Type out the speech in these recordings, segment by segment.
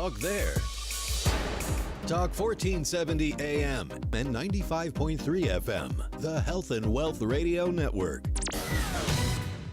Talk there. Talk 1470 AM and 95.3 FM, the Health and Wealth Radio Network.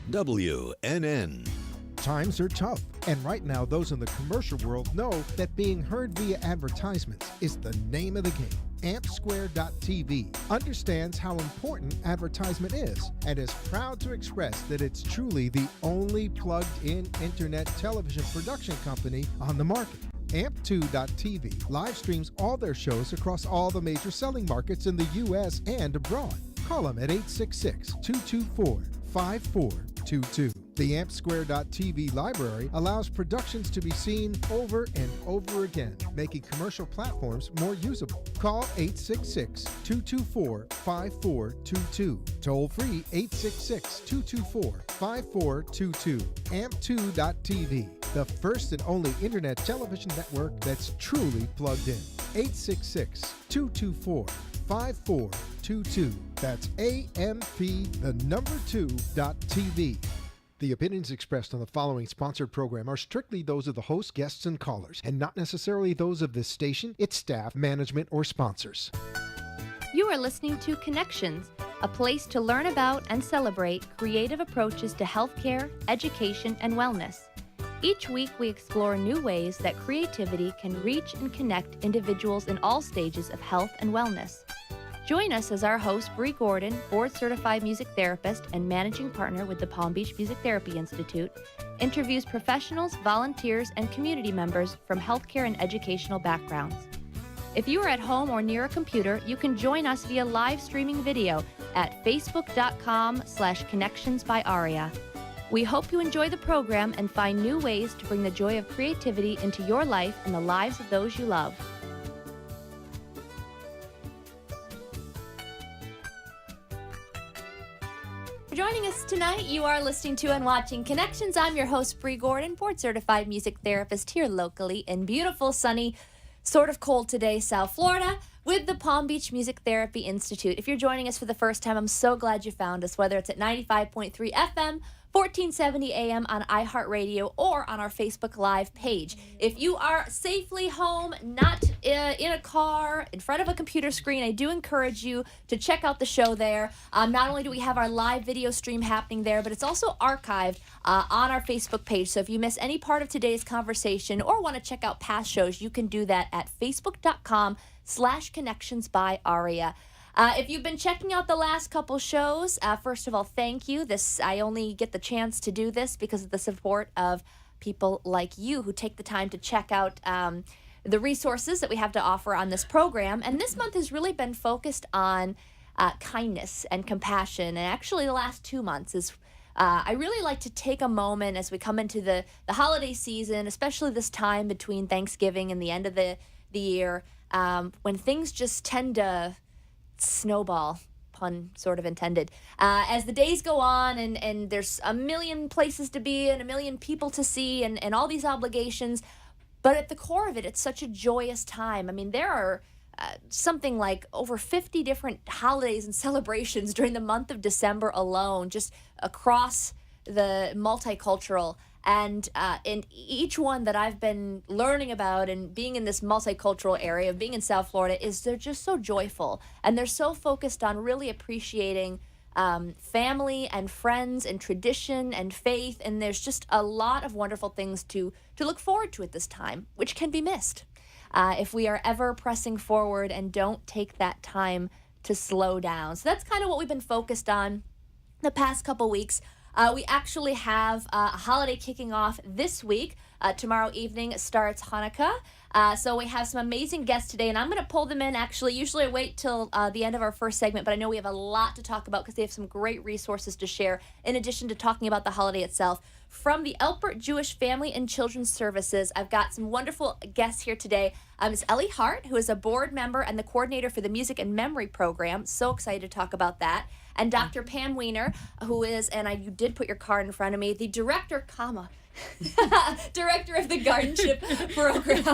WNN. Times are tough, and right now those in the commercial world know that being heard via advertisements is the name of the game. AmpSquare.tv understands how important advertisement is and is proud to express that it's truly the only plugged-in internet television production company on the market. Amp2.tv live streams all their shows across all the major selling markets in the U.S. and abroad. Call them at 866-224-5422. The AmpSquare.tv library allows productions to be seen over and over again, making commercial platforms more usable. Call 866-224-5422. Toll free 866-224-5422. Amp2.tv, the first and only internet television network that's truly plugged in. 866-224-5422. That's AMP2.TV. The opinions expressed on the following sponsored program are strictly those of the host, guests, and callers, and not necessarily those of this station, its staff, management, or sponsors. You are listening to Connections, a place to learn about and celebrate creative approaches to healthcare, education, and wellness. Each week, we explore new ways that creativity can reach and connect individuals in all stages of health and wellness. Join us as our host, Bree Gordon, board-certified music therapist and managing partner with the Palm Beach Music Therapy Institute, interviews professionals, volunteers, and community members from healthcare and educational backgrounds. If you are at home or near a computer, you can join us via live streaming video at facebook.com/connections by Aria. We hope you enjoy the program and find new ways to bring the joy of creativity into your life and the lives of those you love. For joining us tonight, you are listening to and watching Connections. I'm your host, Bree Gordon, board-certified music therapist here locally in beautiful, sunny, sort of cold today, South Florida, with the Palm Beach Music Therapy Institute. If you're joining us for the first time, I'm so glad you found us, whether it's at 95.3 FM, 1470 AM on iHeartRadio, or on our Facebook Live page. If you are safely home, not in a car, in front of a computer screen, I do encourage you to check out the show there. Not only do we have our live video stream happening there, but it's also archived on our Facebook page. So if you miss any part of today's conversation or want to check out past shows, you can do that at facebook.com/connections by Aria. If you've been checking out the last couple shows, first of all, thank you. I only get the chance to do this because of the support of people like you who take the time to check out the resources that we have to offer on this program. And this month has really been focused on kindness and compassion. And actually the last 2 months is I really like to take a moment as we come into the holiday season, especially this time between Thanksgiving and the end of the year, when things just tend to snowball, pun sort of intended, as the days go on and there's a million places to be and a million people to see and all these obligations. But at the core of it, it's such a joyous time. I mean, there are something like over 50 different holidays and celebrations during the month of December alone, just across the multicultural. And in each one that I've been learning about and being in this multicultural area, being in South Florida, they're just so joyful. And they're so focused on really appreciating family and friends and tradition and faith. And there's just a lot of wonderful things to look forward to at this time, which can be missed if we are ever pressing forward and don't take that time to slow down. So that's kind of what we've been focused on the past couple weeks. We actually have a holiday kicking off this week. Tomorrow evening starts Hanukkah. So we have some amazing guests today, and I'm going to pull them in. Actually, usually I wait till the end of our first segment, but I know we have a lot to talk about because they have some great resources to share, in addition to talking about the holiday itself. From the Elpert Jewish Family and Children's Services, I've got some wonderful guests here today. Ms. Ellie Hart, who is a board member and the coordinator for the Music and Memory Program. So excited to talk about that. And Dr. Pam Weiner, who is, and you did put your card in front of me, the director, director of the Guardianship Program.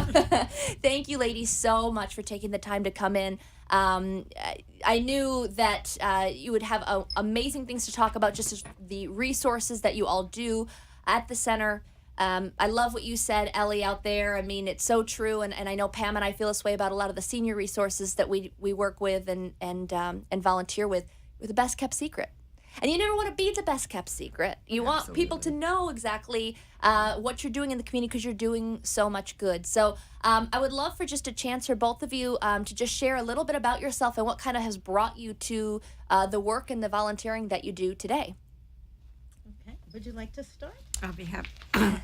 Thank you, ladies, so much for taking the time to come in. I knew that you would have amazing things to talk about, just as the resources that you all do at the center. I love what you said, Ellie, out there. I mean, it's so true, and I know Pam and I feel this way about a lot of the senior resources that we work with and volunteer with. We're the best kept secret. And you never want to be the best kept secret. You want people to know exactly what you're doing in the community because you're doing so much good. So I would love for just a chance for both of you to just share a little bit about yourself and what kind of has brought you to the work and the volunteering that you do today. Okay. Would you like to start? I'll be happy.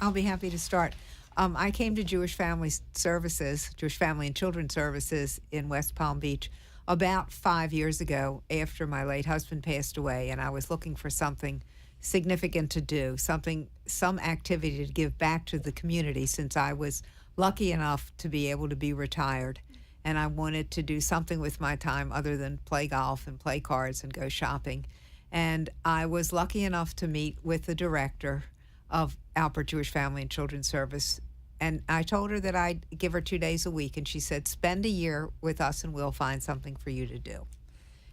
I'll be happy to start. I came to Jewish Family and Children Services in West Palm Beach about 5 years ago after my late husband passed away, and I was looking for something significant to do, some activity to give back to the community since I was lucky enough to be able to be retired, and I wanted to do something with my time other than play golf and play cards and go shopping. And I was lucky enough to meet with the director of Alpert Jewish Family and Children's Service. And I told her that I'd give her 2 days a week. And she said, spend a year with us and we'll find something for you to do.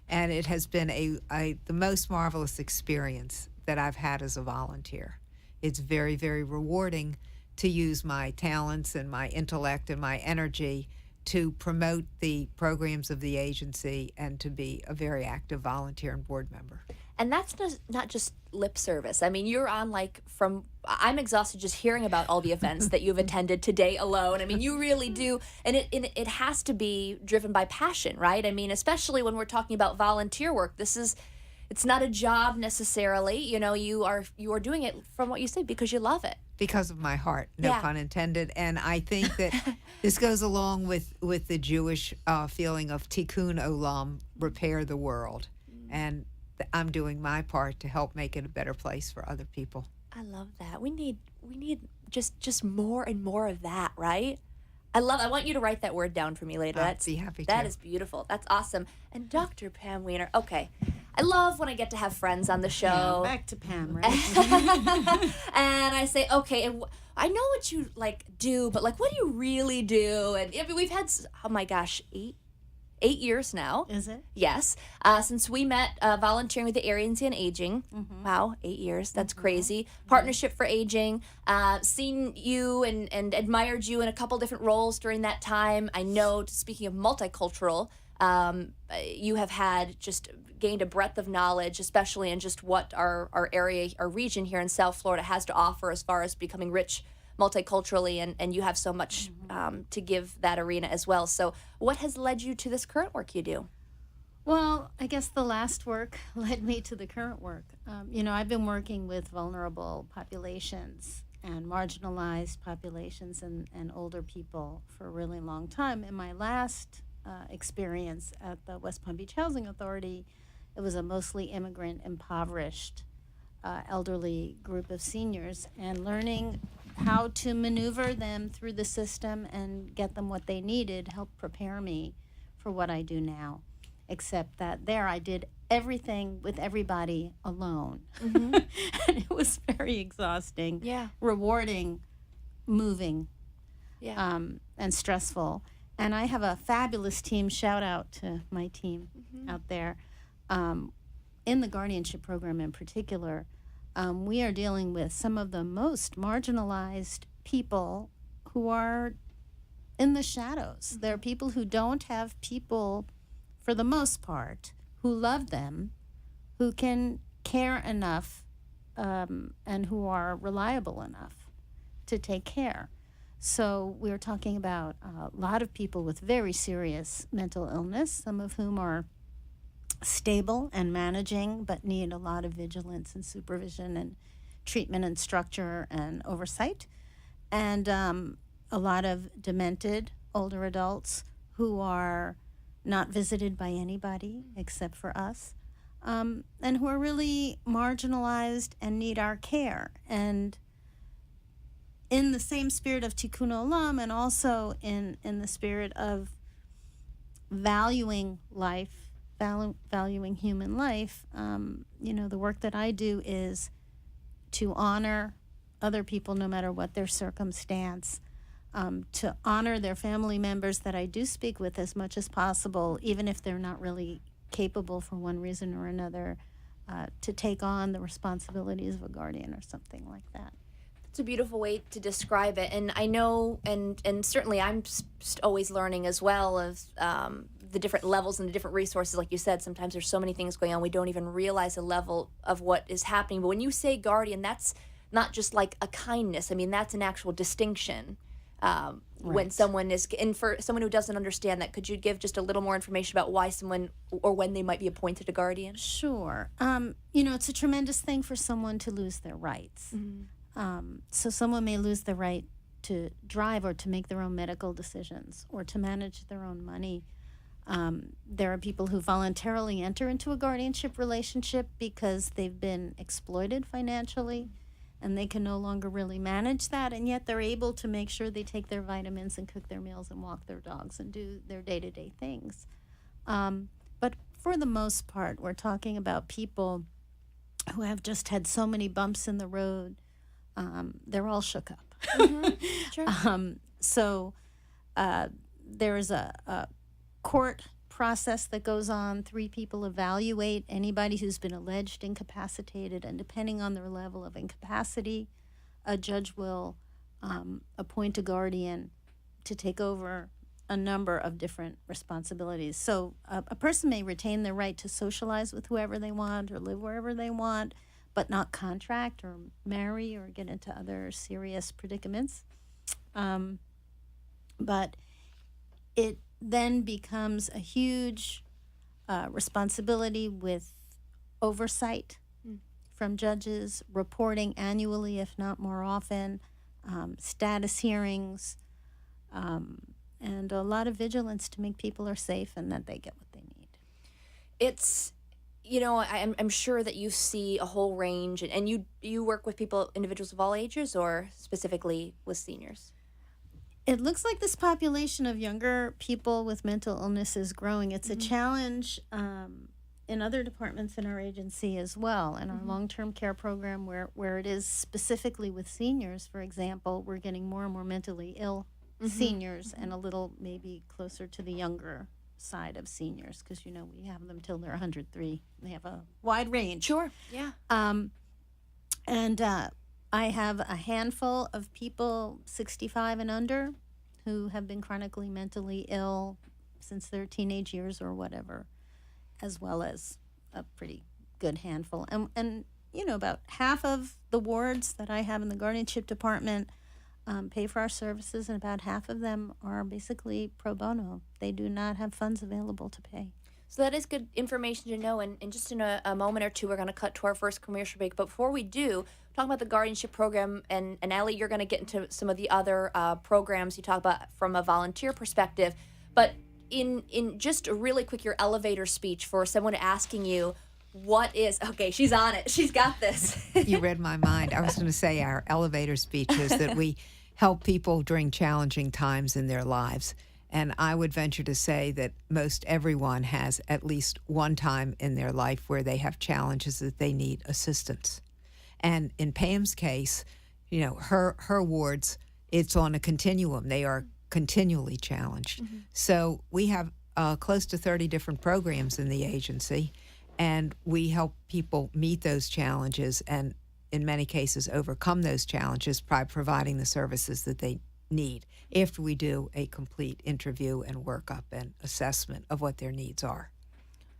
And it has been the most marvelous experience that I've had as a volunteer. It's very, very rewarding to use my talents and my intellect and my energy to promote the programs of the agency and to be a very active volunteer and board member. And that's not just lip service. I mean, you're on I'm exhausted just hearing about all the events that you've attended today alone. I mean, you really do. And it has to be driven by passion, right? I mean, especially when we're talking about volunteer work, it's not a job necessarily. You know, you are doing it from what you say because you love it. Because of my heart, no pun intended. And I think that this goes along with the Jewish feeling of tikkun olam, repair the world. And I'm doing my part to help make it a better place for other people. I love that. We need just more and more of that, right? I want you to write that word down for me later. I'd be happy to. That is beautiful. That's awesome. And Dr. Pam Weiner. Okay. I love when I get to have friends on the show. Yeah, back to Pam, right? And I say, okay, and I know what you do, but what do you really do? And I mean, we've had, oh my gosh, 8 years now. Is it? Yes. Since we met volunteering with the Aryans and Aging. Mm-hmm. Wow, 8 years. That's crazy. Partnership for Aging. Seen you and admired you in a couple different roles during that time. I know, speaking of multicultural, you have gained a breadth of knowledge, especially in just what our area, our region here in South Florida has to offer as far as becoming rich multiculturally, and you have so much to give that arena as well. So what has led you to this current work you do? Well, I guess the last work led me to the current work. I've been working with vulnerable populations and marginalized populations and older people for a really long time. In my last experience at the West Palm Beach Housing Authority, it was a mostly immigrant, impoverished, elderly group of seniors, and learning how to maneuver them through the system and get them what they needed helped prepare me for what I do now. Except that there I did everything with everybody alone. Mm-hmm. And it was very exhausting, rewarding, moving, and stressful. And I have a fabulous team. Shout out to my team out there. In the guardianship program in particular, we are dealing with some of the most marginalized people who are in the shadows. There are people who don't have people, for the most part, who love them, who can care enough, and who are reliable enough to take care. So we're talking about a lot of people with very serious mental illness, some of whom are stable and managing, but need a lot of vigilance and supervision and treatment and structure and oversight. And a lot of demented older adults who are not visited by anybody except for us, and who are really marginalized and need our care. And in the same spirit of Tikkun Olam, and also in the spirit of valuing life, valuing human life, the work that I do is to honor other people no matter what their circumstance, to honor their family members that I do speak with as much as possible, even if they're not really capable for one reason or another, to take on the responsibilities of a guardian or something like that. It's a beautiful way to describe it, and I know, and certainly I'm always learning as well of the different levels and the different resources. Like you said, sometimes there's so many things going on we don't even realize the level of what is happening. But when you say guardian, that's not just like a kindness. I mean, that's an actual distinction. When someone is, and for someone who doesn't understand that, could you give just a little more information about why someone or when they might be appointed a guardian? Sure. It's a tremendous thing for someone to lose their rights. So someone may lose the right to drive or to make their own medical decisions or to manage their own money. There are people who voluntarily enter into a guardianship relationship because they've been exploited financially and they can no longer really manage that, and yet they're able to make sure they take their vitamins and cook their meals and walk their dogs and do their day-to-day things. But for the most part, we're talking about people who have just had so many bumps in the road. They're all shook up. Sure. So there's a court process that goes on. 3 people evaluate anybody who's been alleged incapacitated, and depending on their level of incapacity, a judge will appoint a guardian to take over a number of different responsibilities. So a person may retain their right to socialize with whoever they want or live wherever they want, but not contract or marry or get into other serious predicaments. But it then becomes a huge responsibility with oversight from judges, reporting annually, if not more often, status hearings, and a lot of vigilance to make people are safe and that they get what they need. It's, I'm sure that you see a whole range, and you work with individuals of all ages, or specifically with seniors? It looks like this population of younger people with mental illness is growing. It's a challenge in other departments in our agency as well. In our long-term care program, where it is specifically with seniors, for example, we're getting more and more mentally ill seniors and a little maybe closer to the younger side of seniors, because we have them till they're 103. They have a wide range. Sure. Yeah. And I have a handful of people 65 and under who have been chronically mentally ill since their teenage years or whatever, as well as a pretty good handful. And about half of the wards that I have in the guardianship department pay for our services, and about half of them are basically pro bono. They do not have funds available to pay. So that is good information to know, and just in a moment or two, we're going to cut to our first commercial break. But before we do, talk about the guardianship program, and Ellie, you're going to get into some of the other programs you talk about from a volunteer perspective. But in just a really quick, your elevator speech for someone asking you, what is, okay, she's on it. She's got this. You read my mind. I was going to say our elevator speech is that we help people during challenging times in their lives. And I would venture to say that most everyone has at least one time in their life where they have challenges that they need assistance. And in Pam's case, her wards, it's on a continuum. They are continually challenged. So we have close to 30 different programs in the agency, and we help people meet those challenges and, in many cases, overcome those challenges by providing the services that they need after we do a complete interview and workup and assessment of what their needs are.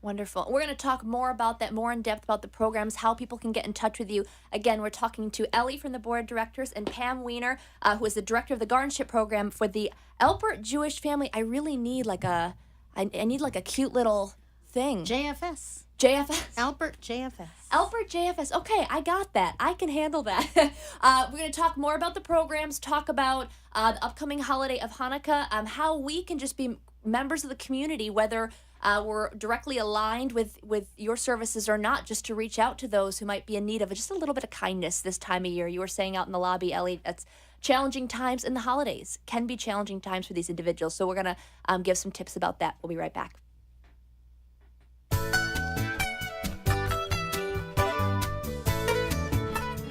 Wonderful. We're going to talk more about that, more in depth about the programs, how people can get in touch with you. Again, we're talking to Ellie from the Board of Directors and Pam Weiner, who is the Director of the Guardianship Program for the Alpert Jewish Family. I really need I need a cute little thing. JFS. Alpert JFS. Alpert JFS. Okay, I got that. I can handle that. We're going to talk more about the programs, talk about the upcoming holiday of Hanukkah, how we can just be members of the community, whether we're directly aligned with your services or not, just to reach out to those who might be in need of just a little bit of kindness this time of year. You were saying out in the lobby, Ellie, that's challenging times, in the holidays can be challenging times for these individuals. So we're going to give some tips about that. We'll be right back.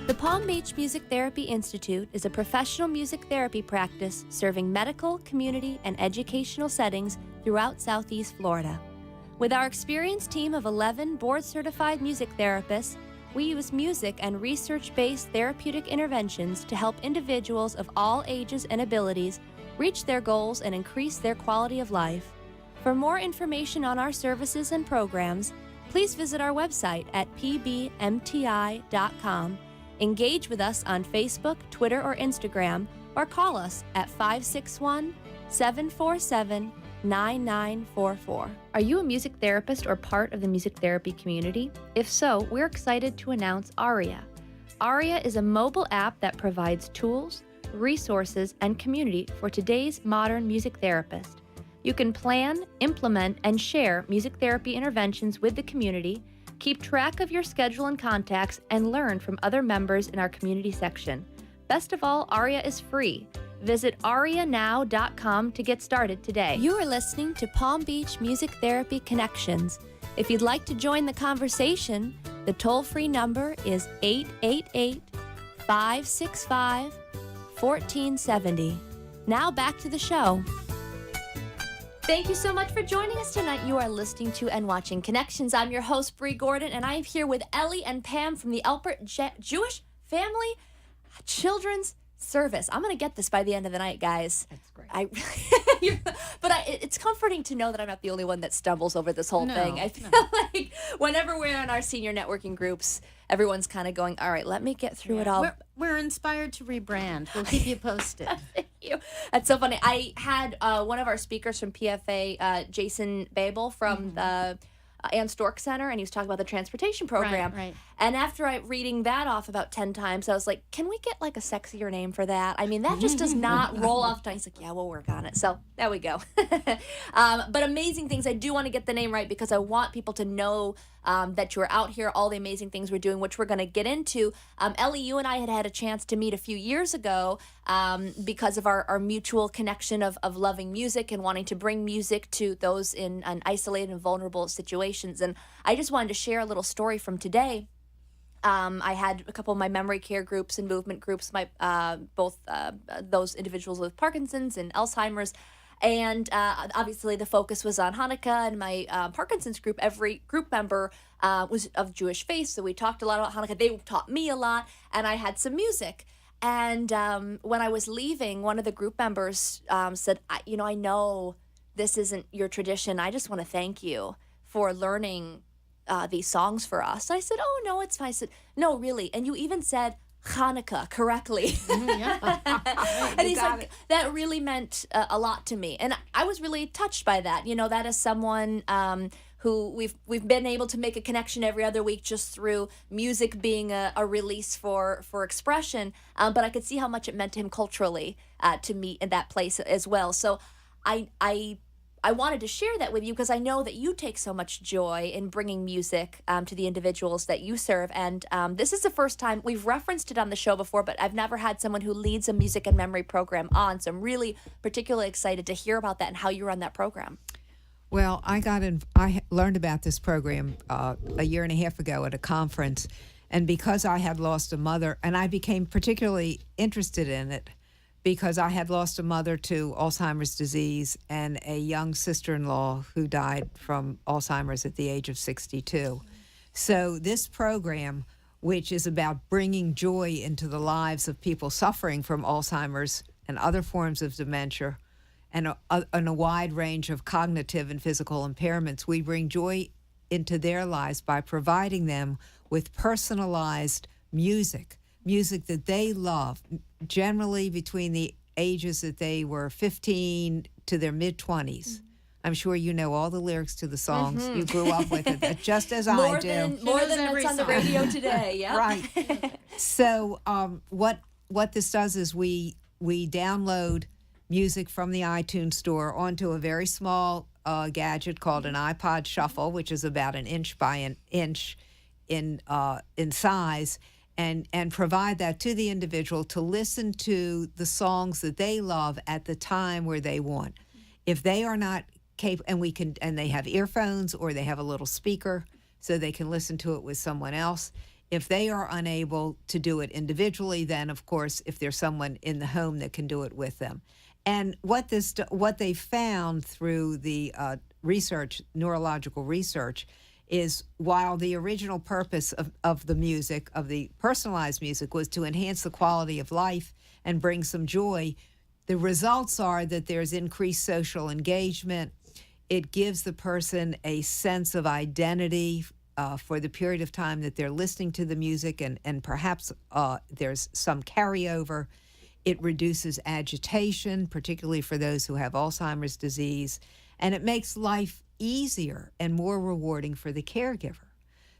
The Palm Beach Music Therapy Institute is a professional music therapy practice serving medical, community, and educational settings throughout Southeast Florida. With our experienced team of 11 board-certified music therapists, We use music and research-based therapeutic interventions to help individuals of all ages and abilities reach their goals and increase their quality of life. For more information on our services and programs, please visit our website at pbmti.com. Engage with us on Facebook, Twitter, or Instagram, or call us at 561-747-9944. Are you a music therapist or part of the music therapy community? If so, we're excited to announce Aria. Aria is a mobile app that provides tools, resources, and community for today's modern music therapist. You can plan, implement, and share music therapy interventions with the community, keep track of your schedule and contacts, and learn from other members in our community section. Best of all, Aria is free. Visit arianow.com to get started today. You are listening to Palm Beach Music Therapy Connections. If you'd like to join the conversation, the toll-free number is 888-565-1470. Now back to the show. Thank you so much for joining us tonight. You are listening to and watching Connections. I'm your host, Bree Gordon, and I am here with Ellie and Pam from the Alpert Jewish Family Children's Service. I'm going to get this by the end of the night, guys. That's great. It's comforting to know that I'm not the only one that stumbles over this whole thing. I feel like whenever we're in our senior networking groups, everyone's kind of going, all right, let me get through it all. We're inspired to rebrand. We'll keep you posted. Thank you. That's so funny. I had one of our speakers from PFA, Jason Babel from the Ann Stork Center, and he was talking about the transportation program. Right. And after reading that off about 10 times, I was like, can we get like a sexier name for that? I mean, that just does not roll off. He's like, yeah, we'll work on it. So there we go. But amazing things. I do want to get the name right because I want people to know that you're out here, all the amazing things we're doing, which we're going to get into. Ellie, you and I had a chance to meet a few years ago because of our mutual connection of loving music and wanting to bring music to those in isolated and vulnerable situations. And I just wanted to share a little story from today. I had a couple of my memory care groups and movement groups, both those individuals with Parkinson's and Alzheimer's. And obviously the focus was on Hanukkah, and my Parkinson's group, every group member was of Jewish faith. So we talked a lot about Hanukkah. They taught me a lot, and I had some music. And when I was leaving, one of the group members said, I know this isn't your tradition. I just want to thank you for learning these songs for us. I said, oh, no, it's fine. I said, no, really. And you even said Hanukkah correctly. And he's like, that really meant a lot to me. And I was really touched by that. That is someone who we've been able to make a connection every other week just through music being a release for expression. But I could see how much it meant to him culturally to meet in that place as well. So I wanted to share that with you because I know that you take so much joy in bringing music to the individuals that you serve. And this is the first time we've referenced it on the show before, but I've never had someone who leads a music and memory program on. So I'm really particularly excited to hear about that and how you run that program. Well, I learned about this program a year and a half ago at a conference. And because I had lost a mother, and I became particularly interested in it, because I had lost a mother to Alzheimer's disease and a young sister-in-law who died from Alzheimer's at the age of 62. So this program, which is about bringing joy into the lives of people suffering from Alzheimer's and other forms of dementia and a wide range of cognitive and physical impairments, we bring joy into their lives by providing them with personalized music that they love, generally between the ages that they were 15 to their mid-20s. I'm sure you know all the lyrics to the songs. You grew up with it, just as I do. More than what's on the radio today, yeah. Right. So what this does is we download music from the iTunes store onto a very small gadget called an iPod Shuffle, which is about an inch by an inch in size, and provide that to the individual to listen to the songs that they love at the time where they want. If they are not capable, and they have earphones or they have a little speaker so they can listen to it with someone else. If they are unable to do it individually, then of course, if there's someone in the home that can do it with them. And what they found through the research, neurological research, is while the original purpose of the music, of the personalized music, was to enhance the quality of life and bring some joy, the results are that there's increased social engagement. It gives the person a sense of identity for the period of time that they're listening to the music, and perhaps there's some carryover. It reduces agitation, particularly for those who have Alzheimer's disease, and it makes life easier and more rewarding for the caregiver.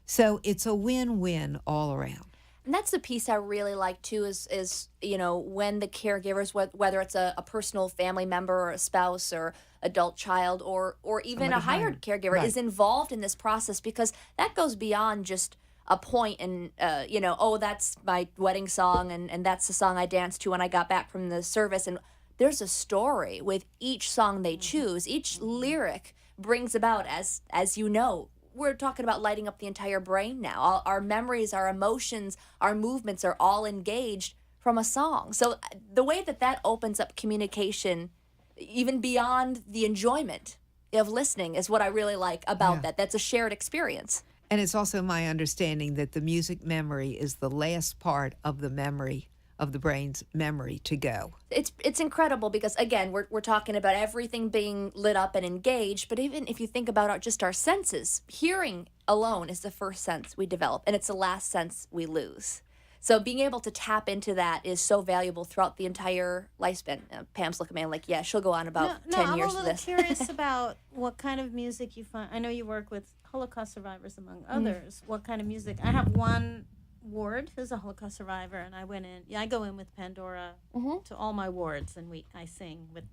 So it's a win-win all around. And that's the piece I really like too is when the caregivers, whether it's a personal family member or a spouse or adult child or even Somebody a hired caregiver right. is involved in this process, because that goes beyond just a point and that's my wedding song and that's the song I danced to when I got back from the service. And there's a story with each song they choose. Each lyric brings about, as you know, we're talking about lighting up the entire brain now. All our memories, our emotions, our movements are all engaged from a song. So the way that opens up communication, even beyond the enjoyment of listening, is what I really like about that. That's a shared experience. And it's also my understanding that the music memory is the last part of the memory, of the brain's memory to go. It's incredible because, again, we're talking about everything being lit up and engaged, but even if you think about just our senses, hearing alone is the first sense we develop, and it's the last sense we lose. So being able to tap into that is so valuable throughout the entire lifespan. Pam's looking at me like, yeah, she'll go on about 10 years I'm of a this. little curious about what kind of music you find. I know you work with Holocaust survivors, among others. What kind of music? I have one ward who's a Holocaust survivor, and I went in. Yeah, I go in with Pandora to all my wards, and I sing with.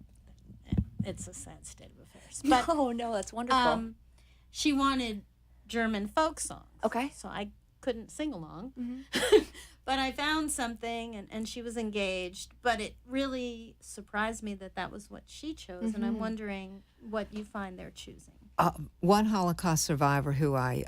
It's a sad state of affairs. But No, that's wonderful. she wanted German folk songs. Okay. So I couldn't sing along, but I found something, and she was engaged. But it really surprised me that was what she chose, and I'm wondering what you find they're choosing. One Holocaust survivor who I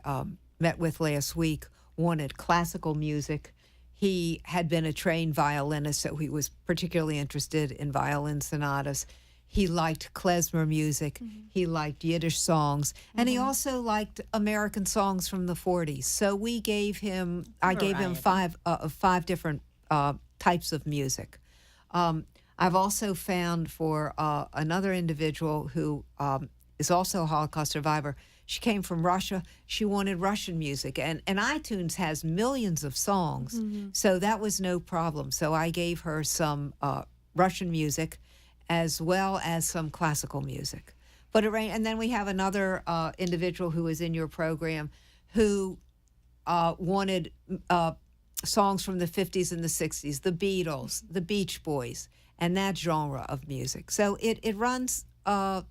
met with last week wanted classical music. He had been a trained violinist, so he was particularly interested in violin sonatas. He liked klezmer music. He liked Yiddish songs. And he also liked American songs from the 40s. So we gave him, I gave him five different types of music. I've also found for another individual who is also a Holocaust survivor. She came from Russia. She wanted Russian music. And iTunes has millions of songs, so that was no problem. So I gave her some Russian music as well as some classical music. But and then we have another individual who was in your program who wanted songs from the 50s and the 60s, the Beatles, the Beach Boys, and that genre of music. So it runs the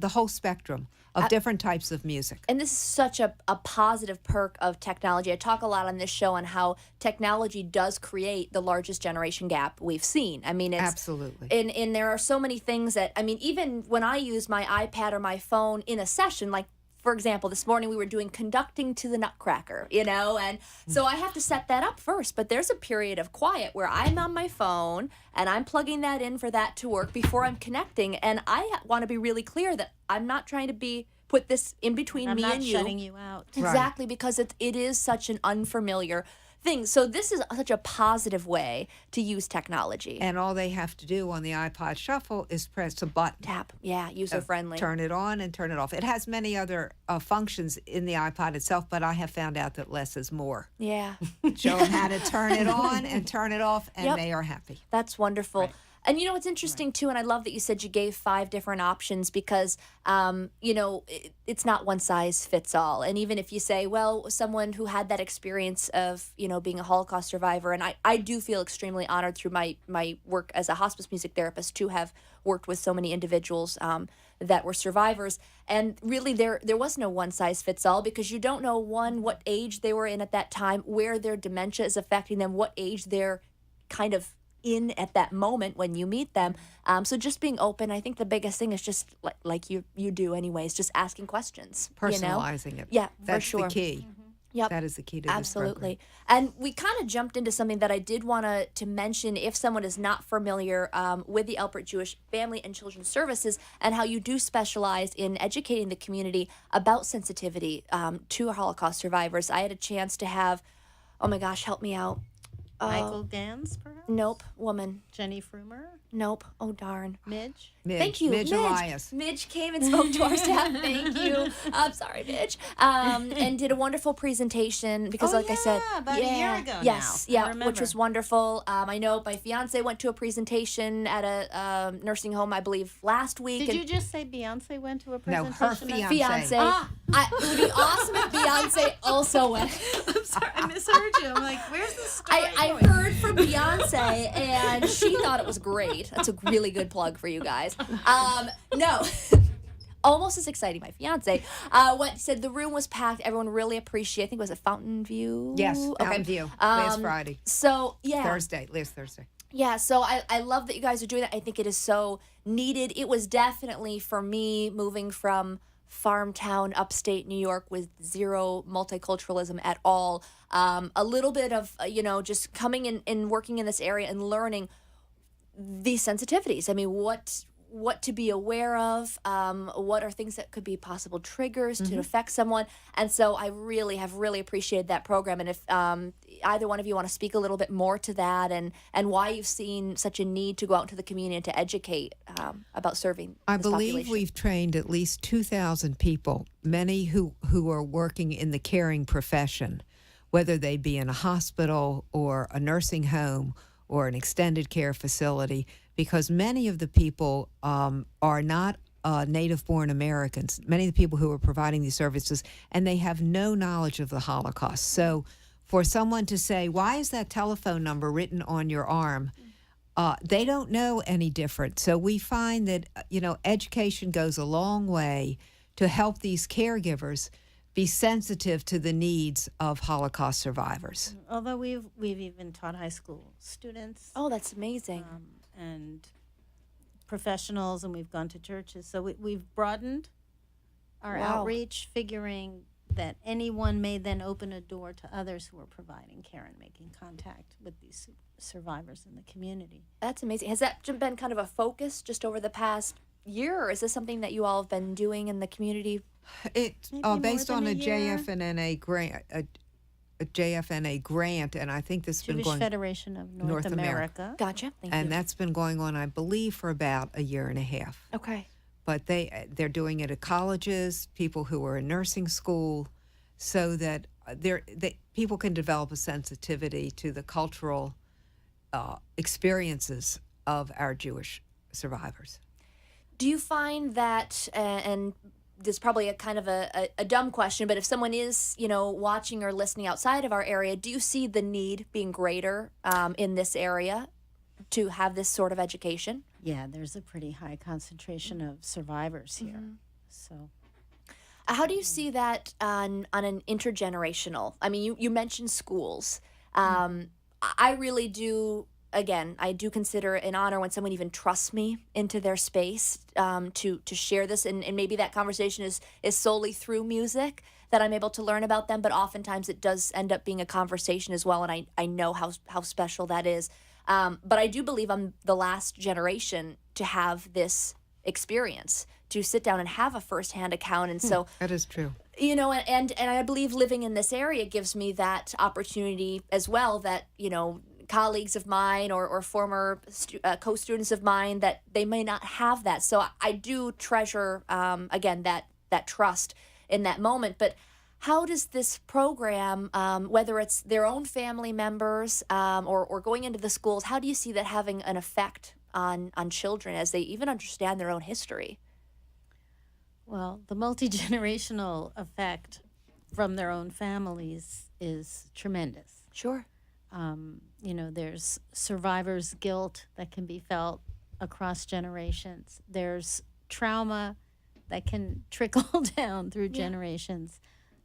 whole spectrum of different types of music. And this is such a positive perk of technology. I talk a lot on this show on how technology does create the largest generation gap we've seen. I mean, it's Absolutely. And there are so many things that, I mean, even when I use my iPad or my phone in a session, like, for example, this morning we were doing conducting to the Nutcracker, and so I have to set that up first. But there's a period of quiet where I'm on my phone and I'm plugging that in for that to work before I'm connecting. And I want to be really clear that I'm not trying to put this in between me and you. I'm not shutting you out. Exactly, because it is such an unfamiliar thing. So this is such a positive way to use technology. And all they have to do on the iPod Shuffle is press a button. Tap, yeah, user-friendly. Turn it on and turn it off. It has many other functions in the iPod itself, but I have found out that less is more. Yeah. Show them how to turn it on and turn it off, and they are happy. That's wonderful. Right. And what's interesting too, and I love that you said you gave 5 different options because, it's not one size fits all. And even if you say, well, someone who had that experience of, being a Holocaust survivor, and I do feel extremely honored through my work as a hospice music therapist to have worked with so many individuals that were survivors. And really there was no one size fits all because you don't know, what age they were in at that time, where their dementia is affecting them, what age they're kind of in at that moment when you meet them. So just being open, I think the biggest thing is just like you do anyways, just asking questions. Personalizing it. Yeah, That's for sure. the key. Yep. That is the key to this Absolutely. program. And we kind of jumped into something that I did want to mention if someone is not familiar with the Alpert Jewish Family and Children's Services and how you do specialize in educating the community about sensitivity to Holocaust survivors. I had a chance to have, oh my gosh, help me out. Michael Gans, perhaps? Nope, woman. Jenny Frumer? Nope, oh darn. Midge? Thank you, Midge Elias. Midge came and spoke to our staff. Thank you. I'm sorry, Midge. And did a wonderful presentation because, like I said, about a year ago yes, now. I yeah, which remember. was wonderful. I know my fiance went to a presentation at a nursing home, I believe, last week. Did you just say Beyonce went to a No, presentation? her fiance. It would be awesome if Beyonce also went. I'm sorry, I misheard you. I'm like, where's the story I heard from Beyonce, and she thought it was great. That's a really good plug for you guys. No, almost as exciting. My fiance said the room was packed. Everyone really appreciated. I think it was at Fountain View. Yes, Fountain View, last Friday. So yeah, Last Thursday. yeah. So I love that you guys are doing that. I think it is so needed. It was definitely for me moving from farm town upstate New York with zero multiculturalism at all. A little bit of just coming in and working in this area and learning these sensitivities. I mean, what to be aware of, what are things that could be possible triggers to affect someone. And so I really have appreciated that program. And if either one of you want to speak a little bit more to that and why you've seen such a need to go out into the community and to educate about serving I this believe population. we've trained at least 2,000 people, many who are working in the caring profession, whether they be in a hospital or a nursing home or an extended care facility, because many of the people are not native-born Americans, many of the people who are providing these services, and they have no knowledge of the Holocaust. So for someone to say, why is that telephone number written on your arm? They don't know any different. So we find that, education goes a long way to help these caregivers be sensitive to the needs of Holocaust survivors. Although we've even taught high school students Oh, that's amazing. and professionals, and we've gone to churches. So we've broadened our Wow. outreach, figuring that anyone may then open a door to others who are providing care and making contact with these survivors in the community. That's amazing. Has that been kind of a focus just over the past year, or is this something that you all have been doing in the community? It's Maybe more based on than a a year. JFNA grant, a JFNA grant, and I think this has been Jewish going, Federation of North North America. America. Gotcha. Thank and you. that's been going on, I believe, for about a year and a half. Okay. But they're doing it at colleges, people who are in nursing school, so that people can develop a sensitivity to the cultural experiences of our Jewish survivors. Do you find that, and this is probably a kind of a dumb question, but if someone is, watching or listening outside of our area, do you see the need being greater in this area to have this sort of education? Yeah, there's a pretty high concentration of survivors here. So How do you see that on an intergenerational? I mean, you mentioned schools. I really do. Again, I do consider it an honor when someone even trusts me into their space to share this, and maybe that conversation is solely through music that I'm able to learn about them. But oftentimes it does end up being a conversation as well, and I know how special that is. But I do believe I'm the last generation to have this experience, to sit down and have a firsthand account, and so. That is true. And I believe living in this area gives me that opportunity as well, that, colleagues of mine or former co-students of mine, that they may not have that. So I do treasure, again, that trust in that moment. But how does this program, whether it's their own family members or going into the schools, how do you see that having an effect on children as they even understand their own history? well, the multi-generational effect from their own families is tremendous. Sure. There's survivor's guilt that can be felt across generations. There's trauma that can trickle down through generations.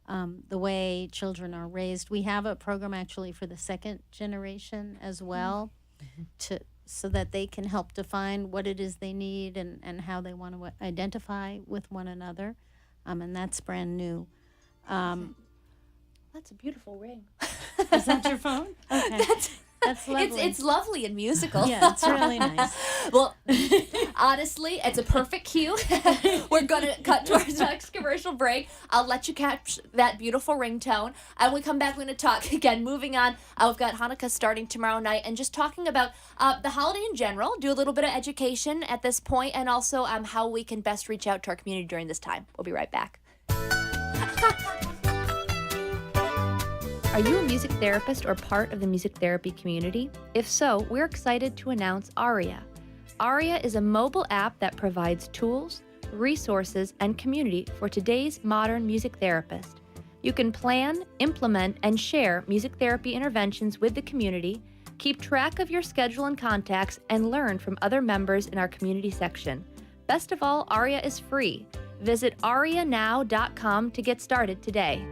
The way children are raised. We have a program actually for the second generation as well, so that they can help define what it is they need and how they want to identify with one another. And that's brand new. That's that's a beautiful ring. Is that your phone? Okay. That's lovely. It's lovely and musical. Yeah, it's really nice. Well, honestly, it's a perfect cue. We're going to cut to our next commercial break. I'll let you catch that beautiful ringtone. And when we come back, we're going to talk again. Moving on, we've got Hanukkah starting tomorrow night and just talking about the holiday in general, do a little bit of education at this point, and also how we can best reach out to our community during this time. We'll be right back. Are you a music therapist or part of the music therapy community? If so, we're excited to announce Aria. Aria is a mobile app that provides tools, resources, and community for today's modern music therapist. You can plan, implement, and share music therapy interventions with the community, keep track of your schedule and contacts, and learn from other members in our community section. Best of all, Aria is free. Visit arianow.com to get started today.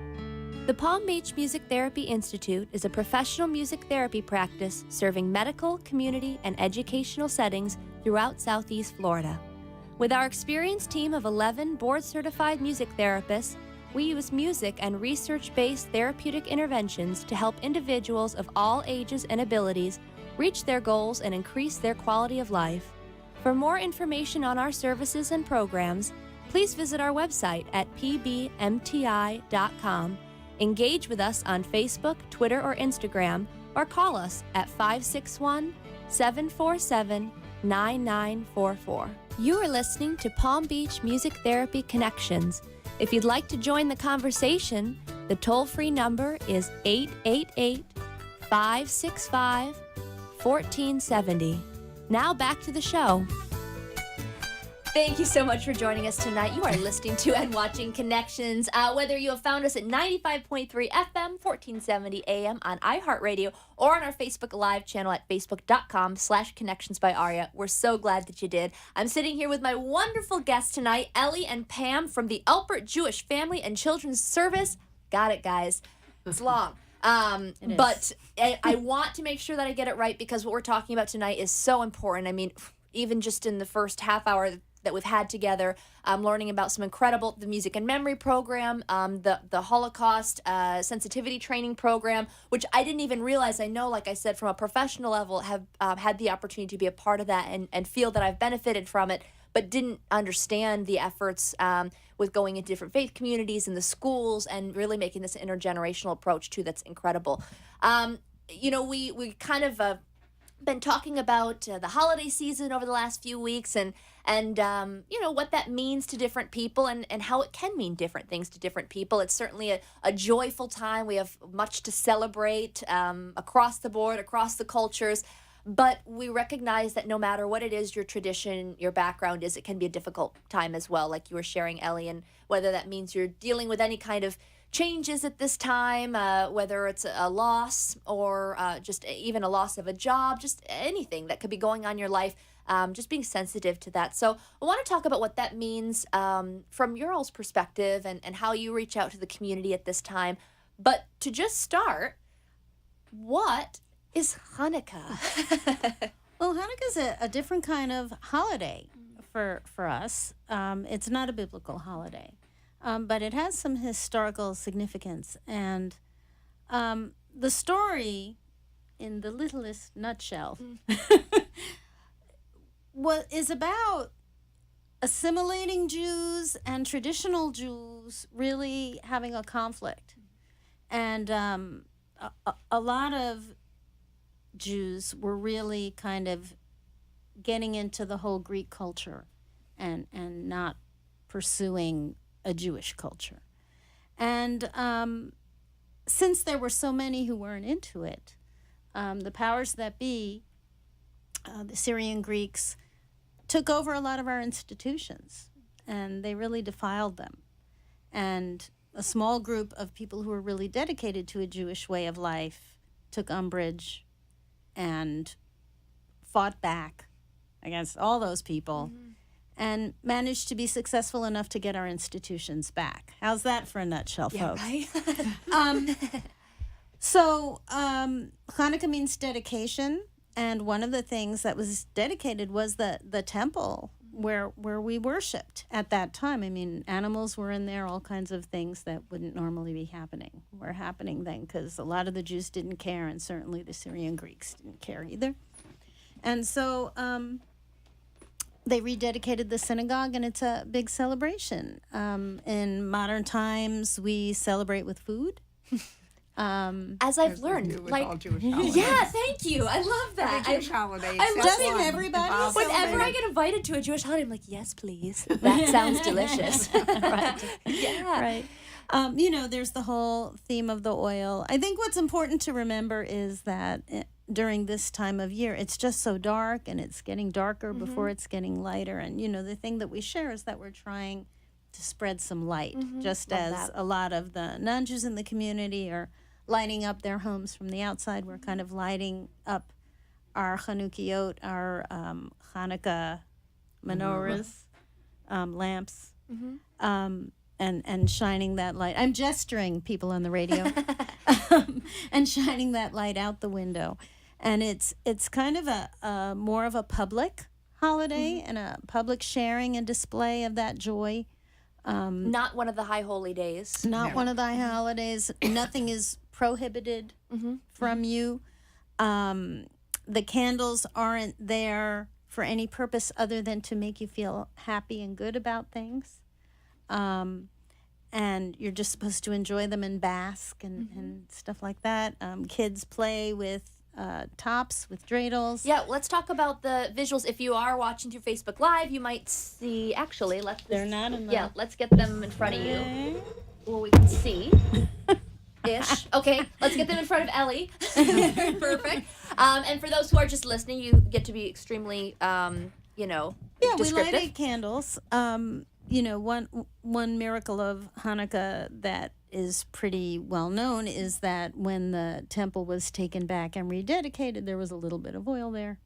The Palm Beach Music Therapy Institute is a professional music therapy practice serving medical, community, and educational settings throughout Southeast Florida. With our experienced team of 11 board-certified music therapists, we use music and research-based therapeutic interventions to help individuals of all ages and abilities reach their goals and increase their quality of life. For more information on our services and programs, please visit our website at pbmti.com. Engage with us on Facebook, Twitter, or Instagram, or call us at 561-747-9944. You are listening to Palm Beach Music Therapy Connections. If you'd like to join the conversation, the toll-free number is 888-565-1470. Now back to the show. Thank you so much for joining us tonight. You are listening to and watching Connections. Whether you have found us at 95.3 FM, 1470 AM on iHeartRadio, or on our Facebook Live channel at facebook.com/Connections by Aria. We're so glad that you did. I'm sitting here with my wonderful guests tonight, Ellie and Pam from the Alpert Jewish Family and Children's Service. Got it, guys. It's long. But I want to make sure that I get it right because what we're talking about tonight is so important. I mean, even just in the first half hour that we've had together, learning about some incredible, the Music and Memory program, the Holocaust sensitivity training program, which I didn't even realize. I know, like I said, from a professional level, have had the opportunity to be a part of that and feel that I've benefited from it, but didn't understand the efforts with going into different faith communities and the schools and really making this intergenerational approach too. That's incredible. We kind of been talking about the holiday season over the last few weeks and what that means to different people and how it can mean different things to different people. It's certainly a joyful time. We have much to celebrate across the board, across the cultures, but we recognize that no matter what it is, your tradition, your background is, it can be a difficult time as well, like you were sharing, Ellie, and whether that means you're dealing with any kind of changes at this time, whether it's a loss or just even a loss of a job, just anything that could be going on in your life, just being sensitive to that. So I want to talk about what that means from your all's perspective and how you reach out to the community at this time. But to just start, what is Hanukkah? Well, Hanukkah is a different kind of holiday for us. It's not a biblical holiday. But it has some historical significance. And the story, in the littlest nutshell, is about assimilating Jews and traditional Jews really having a conflict. And a lot of Jews were really kind of getting into the whole Greek culture and not pursuing a Jewish culture. And since there were so many who weren't into it, the powers that be, the Syrian Greeks, took over a lot of our institutions, and they really defiled them. And a small group of people who were really dedicated to a Jewish way of life took umbrage and fought back against all those people, and managed to be successful enough to get our institutions back. How's that for a nutshell, folks? Right? So Hanukkah means dedication, and one of the things that was dedicated was the temple where we worshipped at that time. I mean, animals were in there, all kinds of things that wouldn't normally be happening were happening then, because a lot of the Jews didn't care, and certainly the Syrian Greeks didn't care either. And so they rededicated the synagogue, and it's a big celebration. In modern times, we celebrate with food. As I've learned, With like, all Jewish holidays. yeah, thank you. I love that. Every Jewish holiday. I except love one. everybody Bob Whenever I celebrated. get invited to a Jewish holiday, I'm like, yes, please. That sounds delicious. Right. Yeah. Right. You know, there's the whole theme of the oil. I think what's important to remember is that during this time of year, it's just so dark, and it's getting darker before it's getting lighter. And, you know, the thing that we share is that we're trying to spread some light, just Love as that. a lot of the non-Jews in the community are lighting up their homes from the outside. We're kind of lighting up our Chanukiot, our Hanukkah menorahs, lamps, and shining that light. I'm gesturing, people on the radio, and shining that light out the window. And it's kind of a more of a public holiday and a public sharing and display of that joy. Not one of the high holy days. Not one of thy holidays. Nothing is prohibited from you. The candles aren't there for any purpose other than to make you feel happy and good about things. And you're just supposed to enjoy them and bask and stuff like that. Kids play with tops, with dreidels. Yeah, let's talk about the visuals. If you are watching through Facebook Live, you might see. Actually, They're not in the... Yeah, let's get them in front of you. Well, we can see. Ish. Okay, let's get them in front of Ellie. Perfect. And for those who are just listening, you get to be extremely, you know, Yeah, we descriptive. lighted candles. You know, one miracle of Hanukkah that is pretty well known is that when the temple was taken back and rededicated, there was a little bit of oil there,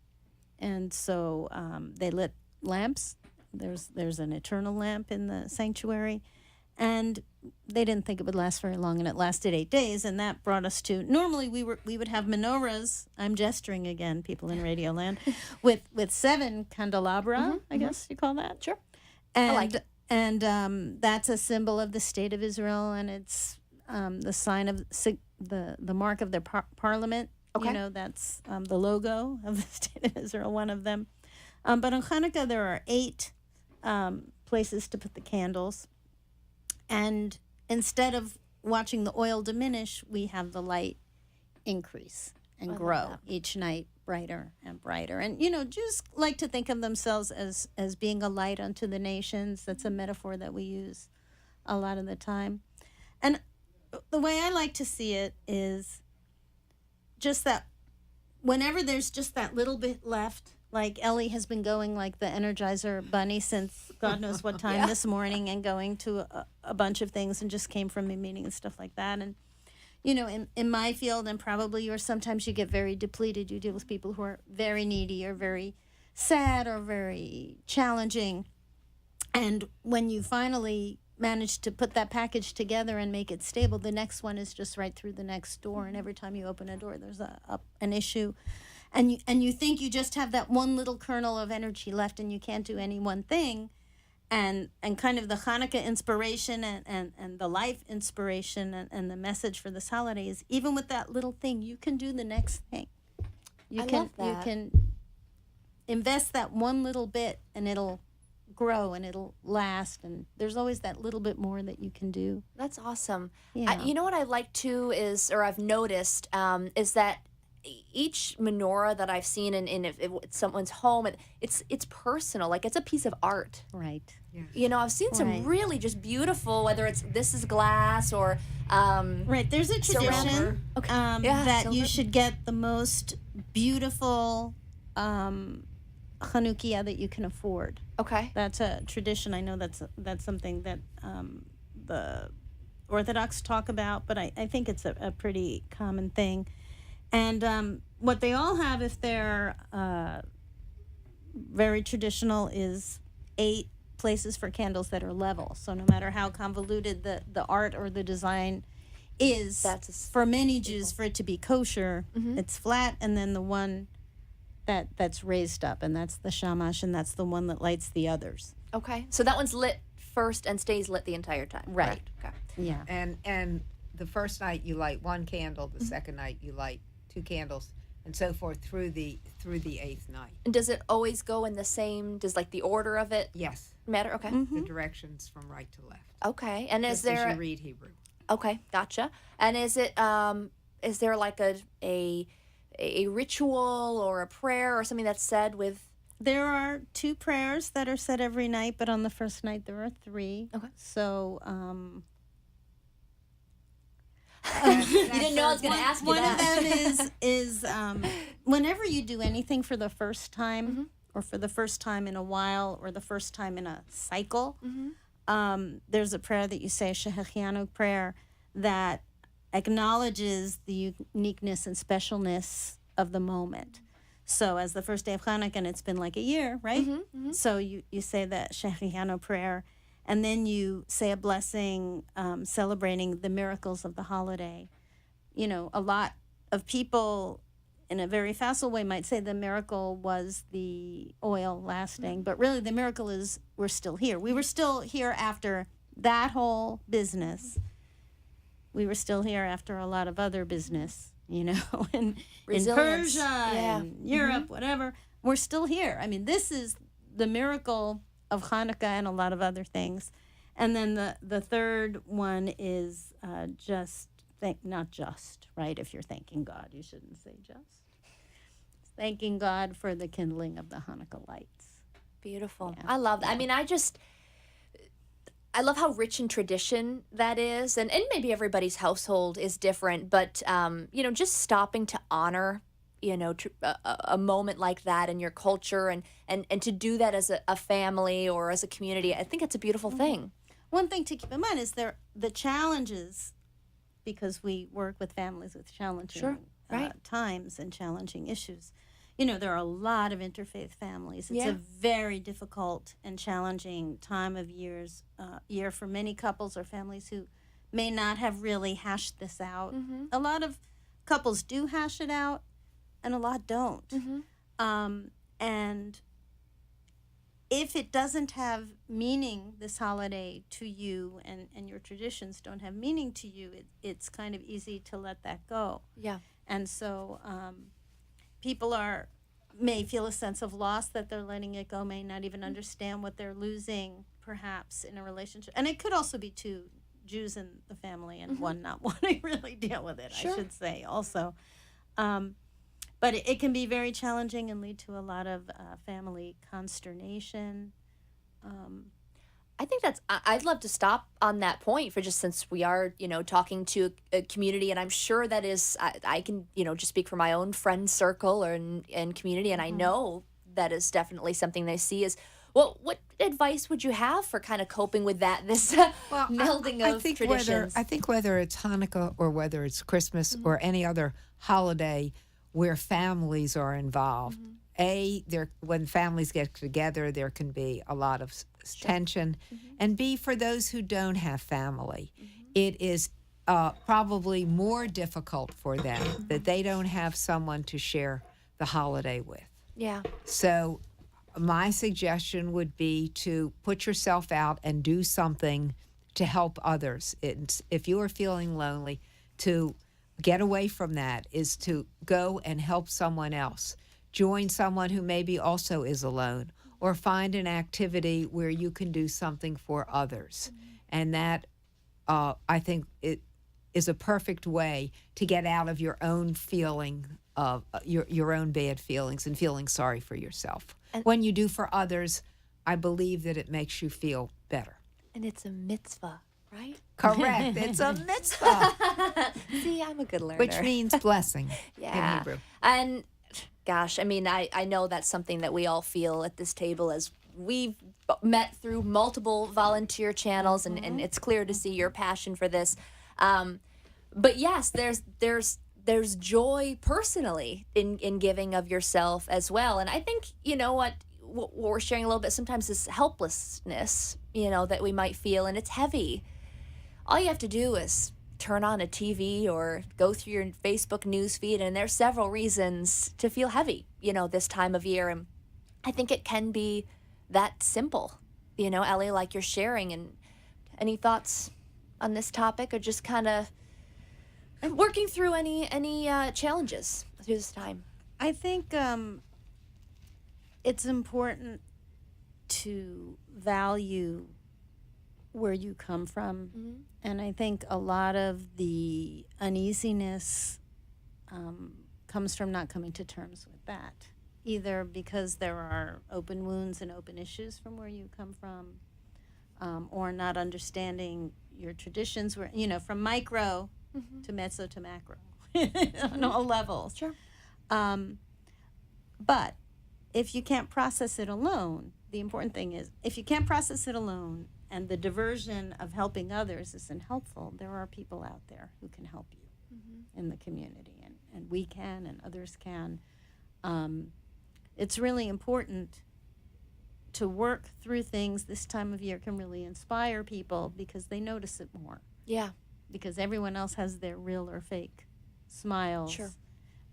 and so they lit lamps. There's an eternal lamp in the sanctuary, and they didn't think it would last very long, and it lasted 8 days, and that brought us to normally we would have menorahs. I'm gesturing again, people in Radio Land, with 7 candelabra. I guess you call that. Sure. And, like it. And that's a symbol of the state of Israel, and it's the sign of the mark of their parliament. Okay. You know, that's the logo of the state of Israel, one of them. But on Hanukkah, there are 8 places to put the candles. And instead of watching the oil diminish, we have the light increase and grow each night, brighter and brighter. And, you know, Jews like to think of themselves as being a light unto the nations. That's a metaphor that we use a lot of the time. And the way I like to see it is just that whenever there's just that little bit left, like Ellie has been going like the Energizer Bunny since God knows what time this morning, and going to a bunch of things, and just came from a meeting and stuff like that. And, you know, in my field, and probably yours, sometimes you get very depleted. You deal with people who are very needy or very sad or very challenging. And when you finally manage to put that package together and make it stable, the next one is just right through the next door. And every time you open a door, there's an issue. And you think you just have that one little kernel of energy left, and you can't do any one thing. And kind of the Hanukkah inspiration and the life inspiration and the message for this holiday is, even with that little thing, you can do the next thing. You can invest that one little bit, and it'll grow and it'll last, and there's always that little bit more that you can do. That's awesome. Yeah. You know what I like too is, or I've noticed, is that each menorah that I've seen in if someone's home, it's personal. Like, it's a piece of art. Right. You know, I've seen some Right. really just beautiful, whether this is glass or Right. There's a tradition Yeah, that silver. you should get the most beautiful Chanukiah that you can afford. okay. That's a tradition. I know that's something that the Orthodox talk about, but I think it's a pretty common thing. And what they all have, if they're very traditional, is 8 places for candles that are level. So no matter how convoluted the art or the design is, That's for many Jews, for it to be kosher, it's flat, and then the one that's raised up, and that's the shamash, and that's the one that lights the others. Okay. So that one's lit first and stays lit the entire time. Right. Correct? Okay. Yeah. And the first night you light one candle, the second night you light two candles, and so forth through the eighth night. And does it always go in the same? Does like the order of it Yes, matter? Okay. the directions from right to left. Okay. And is Just there? as you read Hebrew? Okay, gotcha. And is there like a ritual or a prayer or something that's said with? There are 2 prayers that are said every night, but on the first night there are 3. Okay. So, You didn't know I was going to ask you one that. of them is whenever you do anything for the first time, or for the first time in a while, or the first time in a cycle, there's a prayer that you say, Shehechianu prayer, that acknowledges the uniqueness and specialness of the moment. So as the first day of Hanukkah, and it's been like a year, right? So you say that Shehechianu prayer, and then you say a blessing celebrating the miracles of the holiday. You know, a lot of people in a very facile way might say the miracle was the oil lasting, but really the miracle is we're still here. We were still here after that whole business. We were still here after a lot of other business, you know, in Resilience. Persia and Europe, whatever. We're still here. I mean, this is the miracle of Hanukkah and a lot of other things. And then the third one is not just, right? If you're thanking God, you shouldn't say just. Thanking God for the kindling of the Hanukkah lights. Beautiful. Yeah. I love that. I mean, I love how rich in tradition that is, and maybe everybody's household is different, but just stopping to honor, a moment like that in your culture, and to do that as a family or as a community, I think it's a beautiful thing. One thing to keep in mind is the challenges, because we work with families with challenging Sure, right. times and challenging issues. You know, there are a lot of interfaith families. It's Yeah. a very difficult and challenging time of year for many couples or families who may not have really hashed this out. A lot of couples do hash it out, and a lot don't. And if it doesn't have meaning, this holiday, to you, and your traditions don't have meaning to you, it's kind of easy to let that go. Yeah. And so people may feel a sense of loss that they're letting it go, may not even understand what they're losing, perhaps, in a relationship. And it could also be 2 Jews in the family and one not wanting to really deal with it, Sure. I should say, also. But it can be very challenging and lead to a lot of family consternation. I think I'd love to stop on that point for just since we are, talking to a community, and I'm sure that is, I can, just speak for my own friend circle and community, and I know that is definitely something they see is, well, what advice would you have for kind of coping with that, this melding of traditions? I think whether it's Hanukkah or whether it's Christmas or any other holiday where families are involved, when families get together, there can be a lot of tension. And B, for those who don't have family, it is probably more difficult for them that they don't have someone to share the holiday with. Yeah. So my suggestion would be to put yourself out and do something to help others. If you are feeling lonely, to get away from that is to go and help someone else. Join someone who maybe also is alone, or find an activity where you can do something for others. And that, I think, it is a perfect way to get out of your own feeling of your own bad feelings and feeling sorry for yourself. And when you do for others, I believe that it makes you feel better. And it's a mitzvah, right? Correct. It's a mitzvah, See, I'm a good learner. which means blessing in Hebrew. And gosh, I mean, I know that's something that we all feel at this table as we've met through multiple volunteer channels, and it's clear to see your passion for this. But yes, there's joy personally in giving of yourself as well. And I think, what we're sharing a little bit sometimes is helplessness, that we might feel, and it's heavy. All you have to do is turn on a TV or go through your Facebook news feed, and there's several reasons to feel heavy. this time of year. And I think it can be that simple, Ellie, like you're sharing. And any thoughts on this topic, or just kind of working through any challenges through this time? I think it's important to value where you come from. Mm-hmm. And I think a lot of the uneasiness comes from not coming to terms with that, either because there are open wounds and open issues from where you come from, or not understanding your traditions, where, from micro to mezzo to macro on all levels. Sure. But if you can't process it alone, the important thing is, if you can't process it alone and the diversion of helping others isn't helpful, there are people out there who can help you in the community, and we can, and others can. It's really important to work through things this time of year. Can really inspire people because they notice it more. Yeah. Because everyone else has their real or fake smiles. Sure.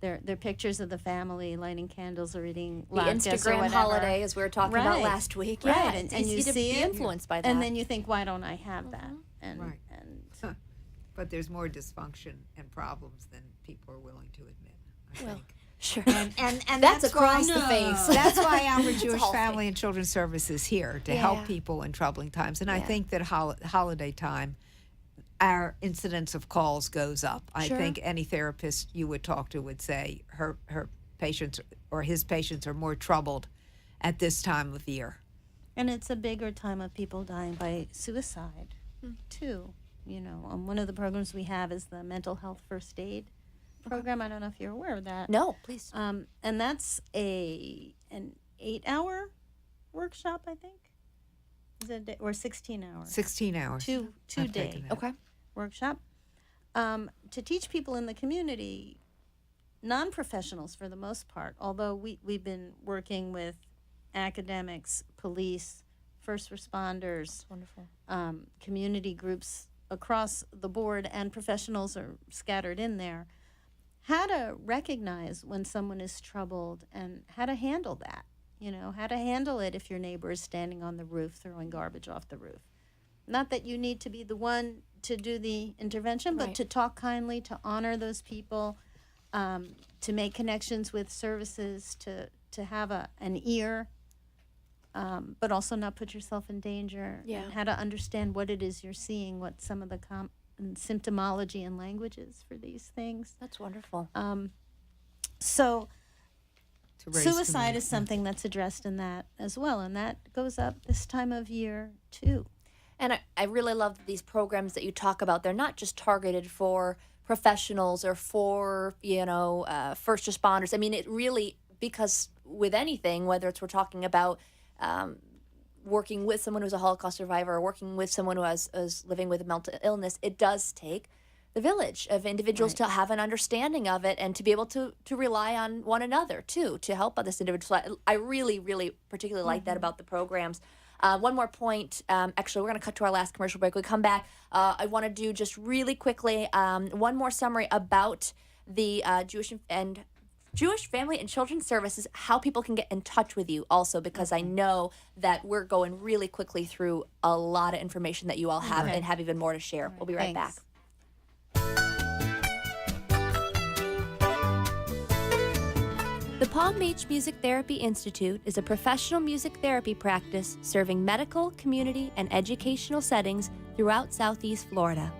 Their pictures of the family lighting candles or eating The latkes or Instagram whatever. holiday, as we were talking about Right. last week. Right, Yeah, and it's you easy to see be it, influenced by that. And then you think, why don't I have that? And, Right. and But there's more dysfunction and problems than people are willing to admit, I Well, think. sure. And That's that's across why, the face. That's why our It's a Jewish whole Family thing. and Children's Service is here to Yeah. help people in troubling times. And I Yeah. think that holiday time, our incidence of calls goes up. I Sure. think any therapist you would talk to would say her patients or his patients are more troubled at this time of year. And it's a bigger time of people dying by suicide, too. One of the programs we have is the mental health first aid program. I don't know if you're aware of that. No, please. And that's an 8-hour workshop, I think. Is it a day, or 16 hours? 16 hours. Two I've day taken that. Okay. workshop to teach people in the community, non-professionals for the most part, although we've been working with academics, police, first responders, Wonderful. community groups across the board, and professionals are scattered in there, how to recognize when someone is troubled and how to handle that. How to handle it if your neighbor is standing on the roof throwing garbage off the roof. Not that you need to be the one to do the intervention, but Right. to talk kindly, to honor those people, to make connections with services, to have an ear, but also not put yourself in danger. Yeah. And how to understand what it is you're seeing, what some of the symptomology and language is for these things. That's wonderful. So To raise suicide community. is something that's addressed in that as well, and that goes up this time of year too. And I really love these programs that you talk about. They're not just targeted for professionals or for, first responders. I mean, it really, because with anything, whether it's we're talking about working with someone who's a Holocaust survivor or working with someone who is living with a mental illness, it does take the village of individuals to have an understanding of it and to be able to rely on one another, too, to help this individual. So I really, really particularly like that about the programs. One more point. Actually, we're going to cut to our last commercial break. When we come back, I want to do just really quickly one more summary about the Jewish Family and Children's Services, how people can get in touch with you also, because I know that we're going really quickly through a lot of information that you all have and have even more to share. We'll be right back. Thanks. The Palm Beach Music Therapy Institute is a professional music therapy practice serving medical, community, and educational settings throughout Southeast Florida.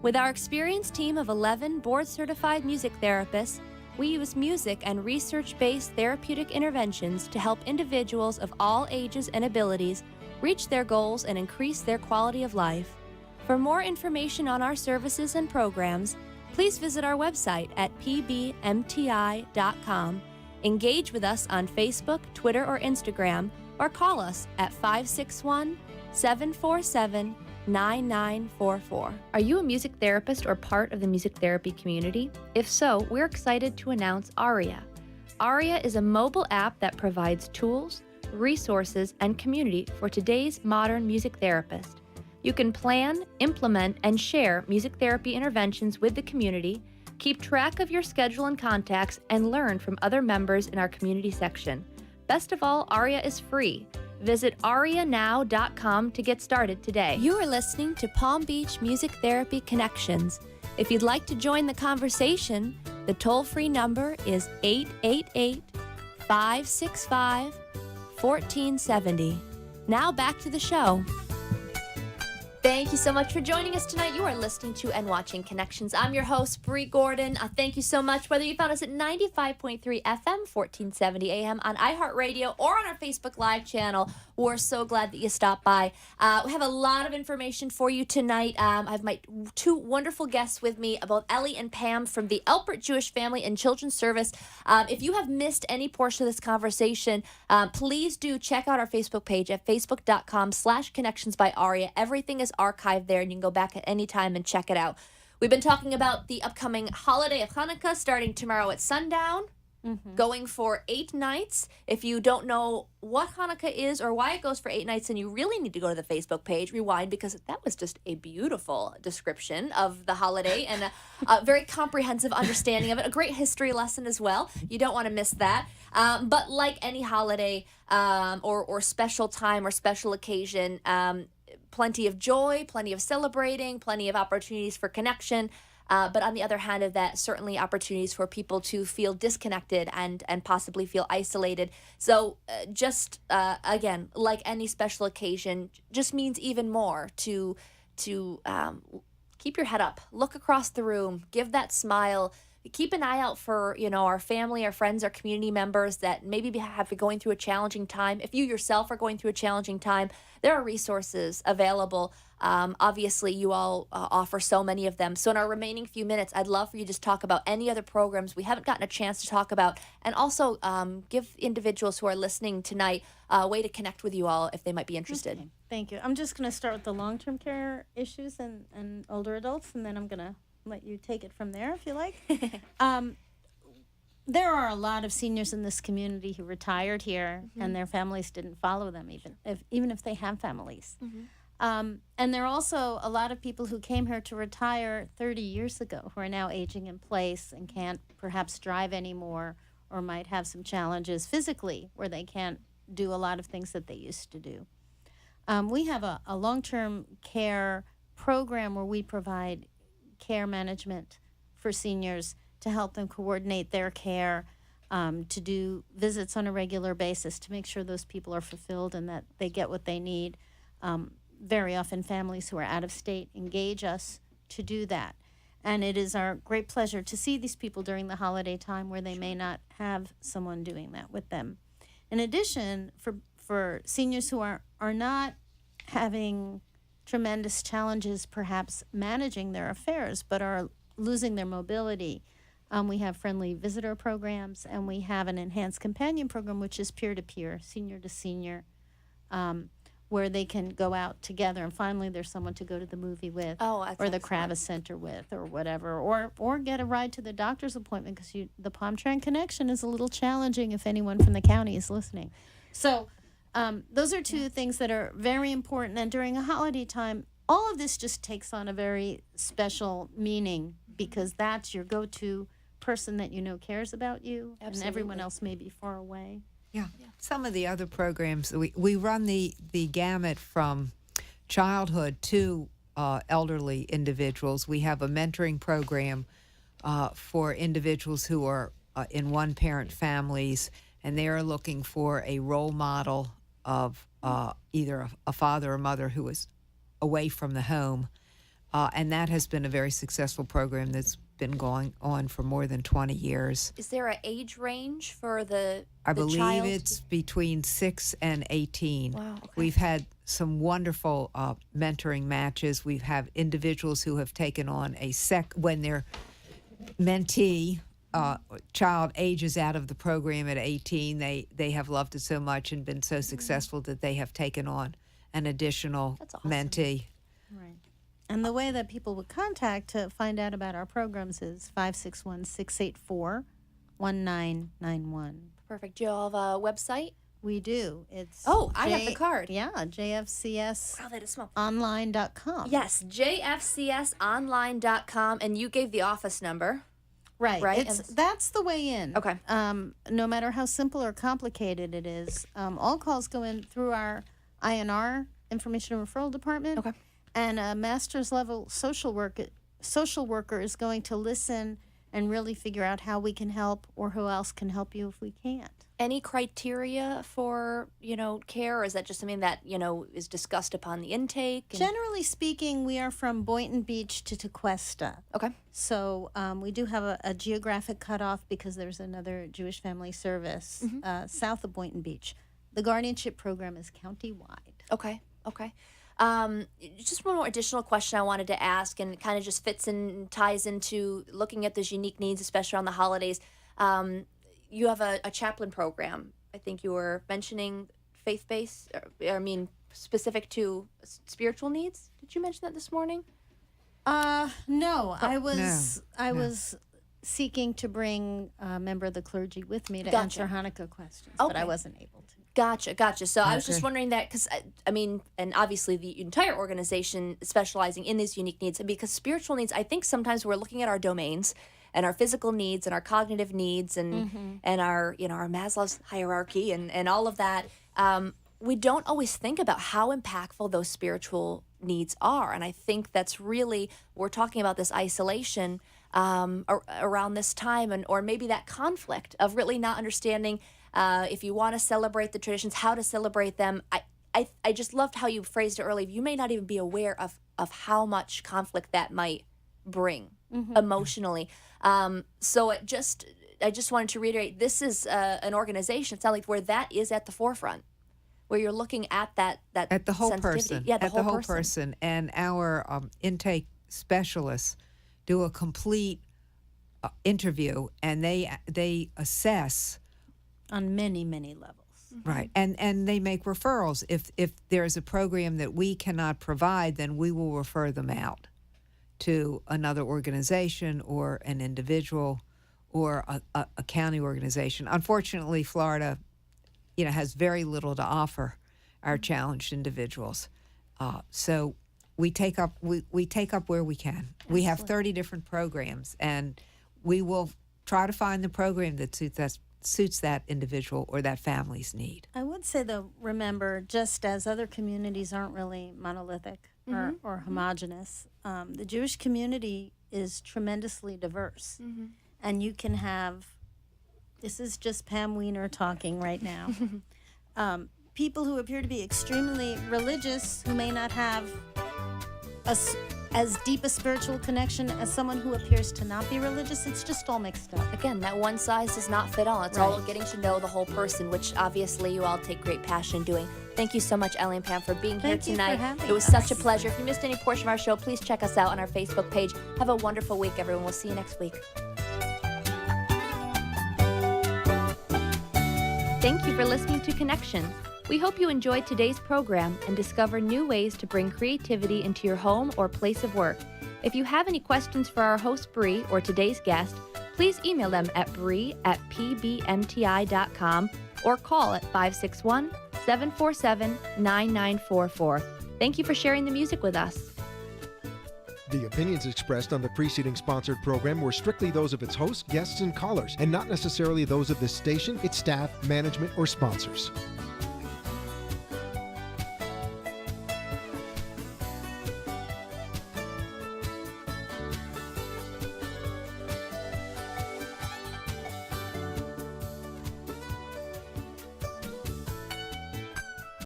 With our experienced team of 11 board-certified music therapists, we use music and research-based therapeutic interventions to help individuals of all ages and abilities reach their goals and increase their quality of life. For more information on our services and programs, please visit our website at pbmti.com. Engage with us on Facebook, Twitter, or Instagram, or call us at 561-747-9944. Are you a music therapist or part of the music therapy community? If so, we're excited to announce Aria. Aria is a mobile app that provides tools, resources, and community for today's modern music therapist. You can plan, implement, and share music therapy interventions with the community, Keep track of your schedule and contacts and learn from other members in our community section. Best of all, Aria is free. Visit arianow.com to get started today. You are listening to Palm Beach Music Therapy Connections. If you'd like to join the conversation, the toll-free number is 888-565-1470. Now back to the show. Thank you so much for joining us tonight. You are listening to and watching Connections. I'm your host, Bree Gordon. Thank you so much. Whether you found us at 95.3 FM, 1470 AM on iHeartRadio or on our Facebook Live channel, we're so glad that you stopped by. We have a lot of information for you tonight. I have my two wonderful guests with me, both Ellie and Pam from the Alpert Jewish Family and Children's Service. If you have missed any portion of this conversation, please do check out our Facebook page at facebook.com/connections by Aria. Everything is archived there, and you can go back at any time and check it out. We've been talking about the upcoming holiday of Hanukkah starting tomorrow at sundown, going for 8 nights. If you don't know what Hanukkah is or why it goes for 8 nights, then you really need to go to the Facebook page, rewind, because that was just a beautiful description of the holiday and a very comprehensive understanding of it. A great history lesson as well. You don't want to miss that. But like any holiday or special time or special occasion, plenty of joy, plenty of celebrating, plenty of opportunities for connection. But on the other hand of that, certainly opportunities for people to feel disconnected and possibly feel isolated. So again, like any special occasion, just means even more to keep your head up, look across the room, give that smile. Keep an eye out for, our family, our friends, our community members that maybe have been going through a challenging time. If you yourself are going through a challenging time, there are resources available. Obviously, you all offer so many of them. So in our remaining few minutes, I'd love for you to just talk about any other programs we haven't gotten a chance to talk about, and also give individuals who are listening tonight a way to connect with you all if they might be interested. Okay. Thank you. I'm just going to start with the long-term care issues and older adults, and then I'm going to let you take it from there if you like. There are a lot of seniors in this community who retired here and their families didn't follow them, even if they have families. And there are also a lot of people who came here to retire 30 years ago who are now aging in place and can't perhaps drive anymore, or might have some challenges physically where they can't do a lot of things that they used to do. We have a long-term care program where we provide care management for seniors to help them coordinate their care, to do visits on a regular basis to make sure those people are fulfilled and that they get what they need. Very often families who are out of state engage us to do that. And it is our great pleasure to see these people during the holiday time where they may not have someone doing that with them. In addition, for seniors who are not having tremendous challenges perhaps managing their affairs but are losing their mobility, we have friendly visitor programs, and we have an enhanced companion program, which is peer-to-peer, senior to senior, where they can go out together, and finally there's someone to go to the movie with, or the Kravis Center with, or whatever, or get a ride to the doctor's appointment, because the Palm Tran Connection is a little challenging if anyone from the county is listening. So those are two things that are very important, and during a holiday time, all of this just takes on a very special meaning, because that's your go-to person that cares about you. Absolutely. And everyone else may be far away. Yeah. Some of the other programs, we run the gamut from childhood to elderly individuals. We have a mentoring program for individuals who are in one-parent families, and they are looking for a role model of either a father or mother who is away from the home. And that has been a very successful program that's been going on for more than 20 years. Is there an age range for the I believe child? It's between 6 and 18. Wow, okay. We've had some wonderful mentoring matches. We've had individuals who have taken on when their mentee child ages out of the program at 18, they have loved it so much and been so successful that they have taken on an additional mentee. Right. And the way that people would contact to find out about our programs is 561-684-1991. Perfect. Do you all have a website? We do. It's I have the card. Yeah, JFCS. Wow, that is small. Online.com. Yes, jfcsonline.com, and you gave the office number. Right. Right? That's the way in. Okay. No matter how simple or complicated it is, all calls go in through our INR, Information and Referral Department. Okay. And a master's level social worker is going to listen and really figure out how we can help or who else can help you if we can't. Any criteria for, care, or is that just something that, is discussed upon the intake? Generally speaking, we are from Boynton Beach to Tequesta. Okay. So we do have a geographic cutoff because there's another Jewish family service south of Boynton Beach. The guardianship program is county-wide. Okay. Just one more additional question I wanted to ask, and it kind of just fits and ties into looking at those unique needs, especially around the holidays. You have a chaplain program. I think you were mentioning faith-based, specific to spiritual needs. Did you mention that this morning? No. I was seeking to bring a member of the clergy with me to answer Hanukkah questions, but I wasn't able to. Gotcha. So I was just wondering that because, and obviously the entire organization is specializing in these unique needs, because spiritual needs, I think sometimes we're looking at our domains and our physical needs and our cognitive needs and our, our Maslow's hierarchy and all of that. We don't always think about how impactful those spiritual needs are. And I think that's really, we're talking about this isolation around this time, or maybe that conflict of really not understanding if you want to celebrate the traditions, how to celebrate them. I just loved how you phrased it earlier. You may not even be aware of how much conflict that might bring emotionally. So I just wanted to reiterate, this is an organization, it sounds like, where that is at the forefront, where you're looking at that at the whole sensitivity. person. Yeah, at the whole person. And our intake specialists do a complete interview, and they assess on many levels. Right. And they make referrals. If there's a program that we cannot provide, then we will refer them out to another organization or an individual or a county organization. Unfortunately, Florida, has very little to offer our challenged individuals. So we take up where we can. We have 30 different programs, and we will try to find the program that suits that individual or that family's need. I would say, though, remember, just as other communities aren't really monolithic or homogenous, the Jewish community is tremendously diverse. And you can have, this is just Pam Weiner talking right now, people who appear to be extremely religious who may not have as deep a spiritual connection as someone who appears to not be religious. It's just all mixed up. Again, that one size does not fit all. It's all getting to know the whole person, which obviously you all take great passion in doing. Thank you so much, Ellie and Pam, for being here tonight. It was such a pleasure. If you missed any portion of our show, please check us out on our Facebook page. Have a wonderful week, everyone. We'll see you next week. Thank you for listening to Connections. We hope you enjoyed today's program and discover new ways to bring creativity into your home or place of work. If you have any questions for our host, Bree, or today's guest, please email them at bree@pbmti.com or call at 561-747-9944. Thank you for sharing the music with us. The opinions expressed on the preceding sponsored program were strictly those of its hosts, guests, and callers, and not necessarily those of this station, its staff, management, or sponsors.